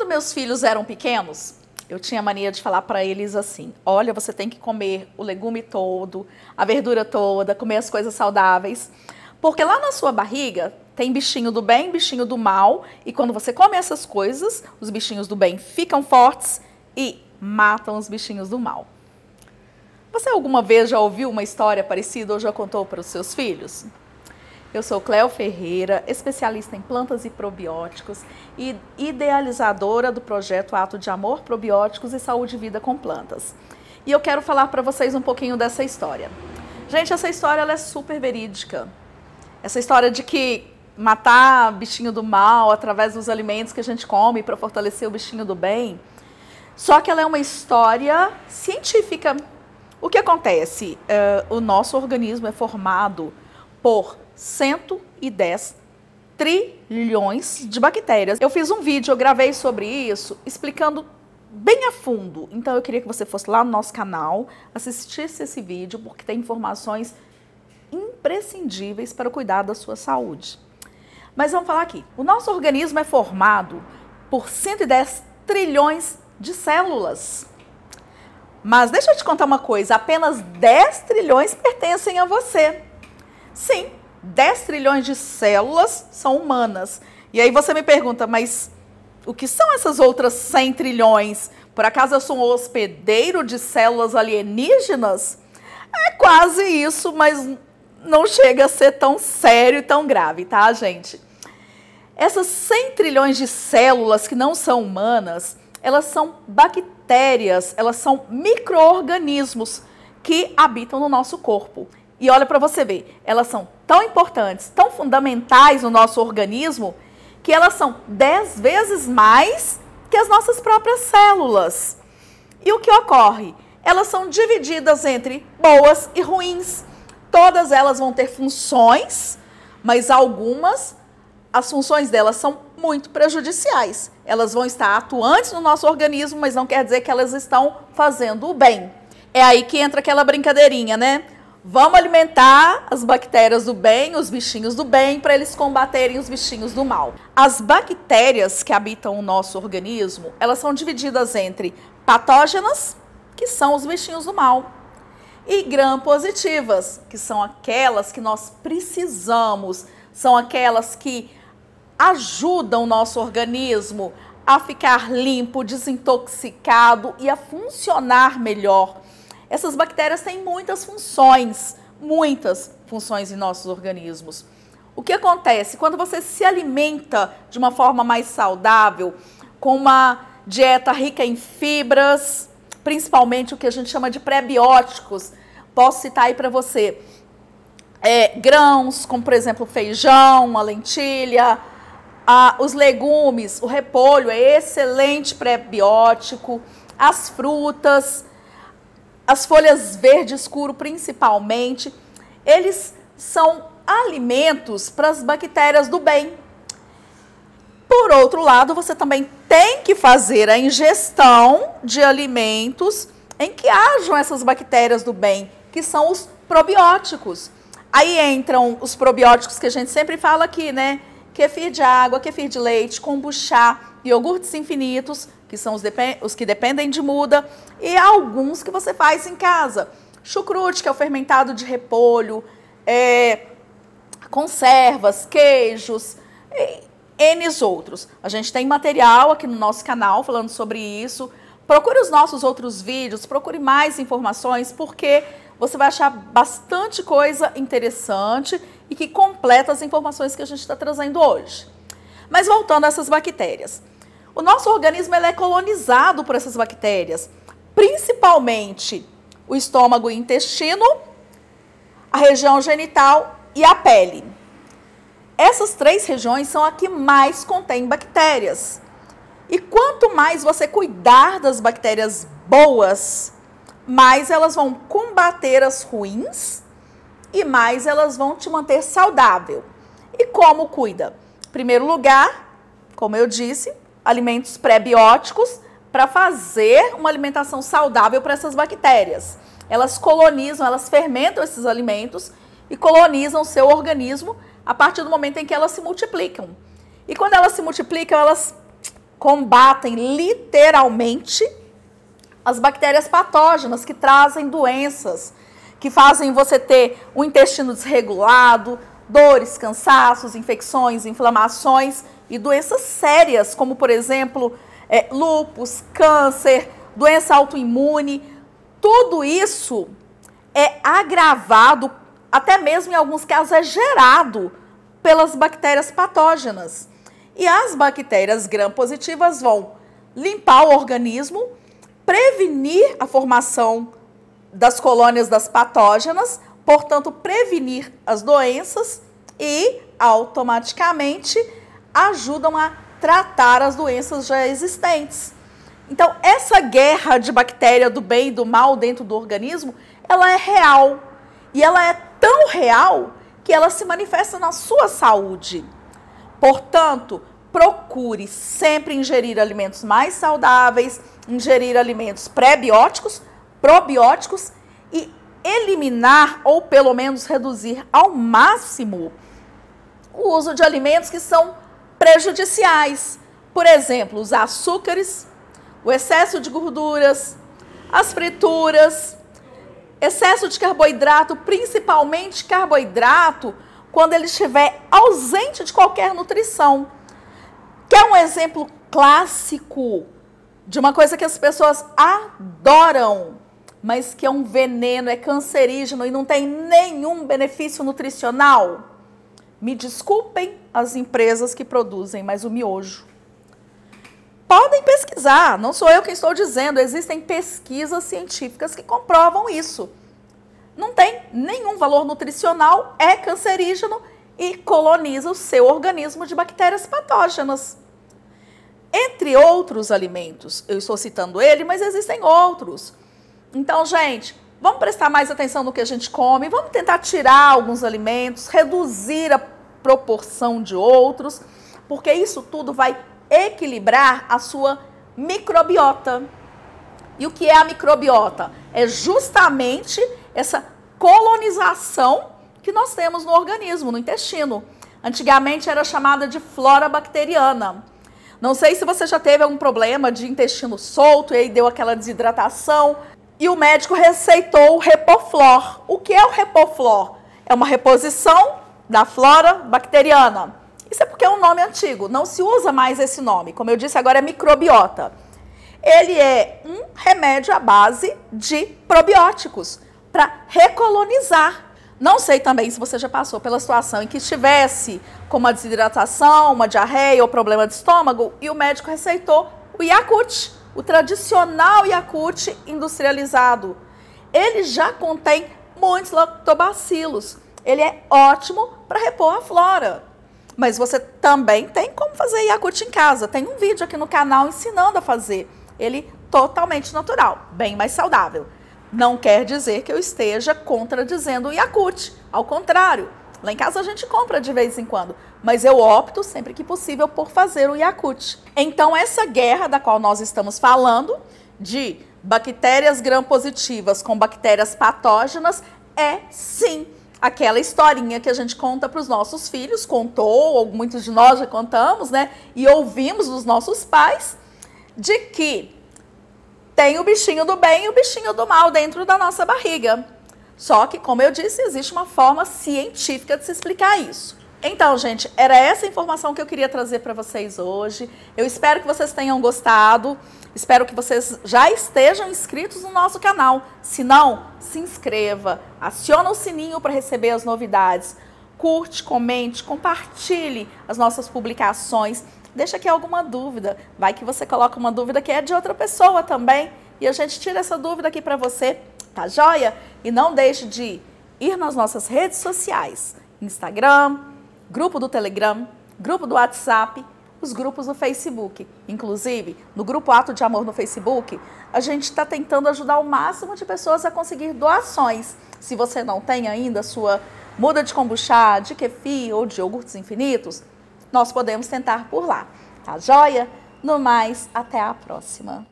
meus filhos eram pequenos, eu tinha mania de falar para eles assim: olha, você tem que comer o legume todo, a verdura toda, comer as coisas saudáveis, porque lá na sua barriga tem bichinho do bem, bichinho do mal, e quando você come essas coisas, os bichinhos do bem ficam fortes e matam os bichinhos do mal. Você alguma vez já ouviu uma história parecida ou já contou para os seus filhos? Eu sou Cléo Ferreira, especialista em plantas e probióticos e idealizadora do projeto Ato de Amor, Probióticos e Saúde e Vida com Plantas. E eu quero falar para vocês um pouquinho dessa história. Gente, essa história ela é super verídica. Essa história de que matar bichinho do mal através dos alimentos que a gente come para fortalecer o bichinho do bem, só que ela é uma história científica. O que acontece? O nosso organismo é formado por 110 trilhões de bactérias. Eu fiz um vídeo, eu gravei sobre isso, explicando bem a fundo. Então eu queria que você fosse lá no nosso canal, assistisse esse vídeo, porque tem informações imprescindíveis para cuidar da sua saúde. Mas vamos falar aqui. O nosso organismo é formado por 110 trilhões de células. Mas deixa eu te contar uma coisa, apenas 10 trilhões pertencem a você. Sim, 10 trilhões de células são humanas. E aí você me pergunta, mas o que são essas outras 100 trilhões? Por acaso eu sou um hospedeiro de células alienígenas? É quase isso, mas não chega a ser tão sério e tão grave, tá, gente? Essas 100 trilhões de células que não são humanas, elas são bactérias, elas são micro-organismos que habitam no nosso corpo. E olha para você ver, elas são tão importantes, tão fundamentais no nosso organismo, que elas são 10 vezes mais que as nossas próprias células. E o que ocorre? Elas são divididas entre boas e ruins. Todas elas vão ter funções, mas algumas, as funções delas são muito prejudiciais. Elas vão estar atuantes no nosso organismo, mas não quer dizer que elas estão fazendo o bem. É aí que entra aquela brincadeirinha, né? Vamos alimentar as bactérias do bem, os bichinhos do bem, para eles combaterem os bichinhos do mal. As bactérias que habitam o nosso organismo, elas são divididas entre patógenas, que são os bichinhos do mal, e gram-positivas, que são aquelas que nós precisamos, são aquelas que ajudam o nosso organismo a ficar limpo, desintoxicado e a funcionar melhor. Essas bactérias têm muitas funções em nossos organismos. O que acontece? Quando você se alimenta de uma forma mais saudável, com uma dieta rica em fibras, principalmente o que a gente chama de pré-bióticos, posso citar aí para você grãos, como por exemplo feijão, a lentilha, os legumes, o repolho é excelente pré-biótico, as frutas, as folhas verde escuro principalmente, eles são alimentos para as bactérias do bem. Por outro lado, você também tem que fazer a ingestão de alimentos em que hajam essas bactérias do bem, que são os probióticos. Aí entram os probióticos que a gente sempre fala aqui, né? Kefir de água, kefir de leite, kombucha, iogurtes infinitos, que são os que dependem de muda, e alguns que você faz em casa. Chucrute, que é o fermentado de repolho, conservas, queijos, e N outros. A gente tem material aqui no nosso canal falando sobre isso. Procure os nossos outros vídeos, procure mais informações, porque você vai achar bastante coisa interessante e que completa as informações que a gente está trazendo hoje. Mas voltando a essas bactérias. O nosso organismo ele é colonizado por essas bactérias, principalmente o estômago e o intestino, a região genital e a pele. Essas 3 regiões são a que mais contém bactérias. E quanto mais você cuidar das bactérias boas, mais elas vão combater as ruins e mais elas vão te manter saudável. E como cuida? Em primeiro lugar, como eu disse, alimentos pré-bióticos para fazer uma alimentação saudável para essas bactérias. Elas colonizam, elas fermentam esses alimentos e colonizam o seu organismo a partir do momento em que elas se multiplicam. E quando elas se multiplicam, elas combatem literalmente as bactérias patógenas que trazem doenças, que fazem você ter um intestino desregulado, dores, cansaços, infecções, inflamações e doenças sérias, como, por exemplo, lúpus, câncer, doença autoimune. Tudo isso é agravado, até mesmo em alguns casos é gerado pelas bactérias patógenas. E as bactérias gram-positivas vão limpar o organismo, prevenir a formação das colônias das patógenas, portanto, prevenir as doenças e, automaticamente, ajudam a tratar as doenças já existentes. Então, essa guerra de bactéria do bem e do mal dentro do organismo, ela é real. E ela é tão real que ela se manifesta na sua saúde. Portanto, procure sempre ingerir alimentos mais saudáveis, ingerir alimentos pré-bióticos, probióticos e eliminar ou pelo menos reduzir ao máximo o uso de alimentos que são prejudiciais. Por exemplo, os açúcares, o excesso de gorduras, as frituras, excesso de carboidrato, principalmente carboidrato, quando ele estiver ausente de qualquer nutrição. Quer um exemplo clássico de uma coisa que as pessoas adoram, mas que é um veneno, é cancerígeno e não tem nenhum benefício nutricional? Me desculpem as empresas que produzem, mas o miojo. Podem pesquisar, não sou eu quem estou dizendo, existem pesquisas científicas que comprovam isso. Não tem nenhum valor nutricional, é cancerígeno e coloniza o seu organismo de bactérias patógenas. Entre outros alimentos, eu estou citando ele, mas existem outros. Então, gente, vamos prestar mais atenção no que a gente come, vamos tentar tirar alguns alimentos, reduzir a proporção de outros, porque isso tudo vai equilibrar a sua microbiota. E o que é a microbiota? É justamente essa colonização que nós temos no organismo, no intestino. Antigamente era chamada de flora bacteriana. Não sei se você já teve algum problema de intestino solto e aí deu aquela desidratação e o médico receitou o Repoflor. O que é o Repoflor? É uma reposição da flora bacteriana. Isso é porque é um nome antigo, não se usa mais esse nome. Como eu disse, agora é microbiota. Ele é um remédio à base de probióticos para recolonizar. Não sei também se você já passou pela situação em que estivesse com uma desidratação, uma diarreia ou problema de estômago e o médico receitou o Yakult, o tradicional Yakult industrializado. Ele já contém muitos lactobacilos. Ele é ótimo para repor a flora. Mas você também tem como fazer Yakult em casa. Tem um vídeo aqui no canal ensinando a fazer. Ele totalmente natural, bem mais saudável. Não quer dizer que eu esteja contradizendo o Yakult. Ao contrário, lá em casa a gente compra de vez em quando. Mas eu opto, sempre que possível, por fazer o Yakult. Então, essa guerra da qual nós estamos falando, de bactérias gram-positivas com bactérias patógenas, é sim aquela historinha que a gente conta para os nossos filhos, contou, ou muitos de nós já contamos, né? E ouvimos dos nossos pais, de que tem o bichinho do bem e o bichinho do mal dentro da nossa barriga. Só que, como eu disse, existe uma forma científica de se explicar isso. Então, gente, era essa informação que eu queria trazer para vocês hoje. Eu espero que vocês tenham gostado. Espero que vocês já estejam inscritos no nosso canal. Se não, se inscreva, aciona o sininho para receber as novidades. Curte, comente, compartilhe as nossas publicações. Deixa aqui alguma dúvida. Vai que você coloca uma dúvida que é de outra pessoa também. E a gente tira essa dúvida aqui para você. Tá joia? E não deixe de ir nas nossas redes sociais. Instagram, grupo do Telegram, grupo do WhatsApp, os grupos do Facebook. Inclusive, no grupo Ato de Amor no Facebook, a gente está tentando ajudar o máximo de pessoas a conseguir doações. Se você não tem ainda a sua muda de kombucha, de kefir ou de iogurtes infinitos, nós podemos tentar por lá. Tá joia? No mais, até a próxima.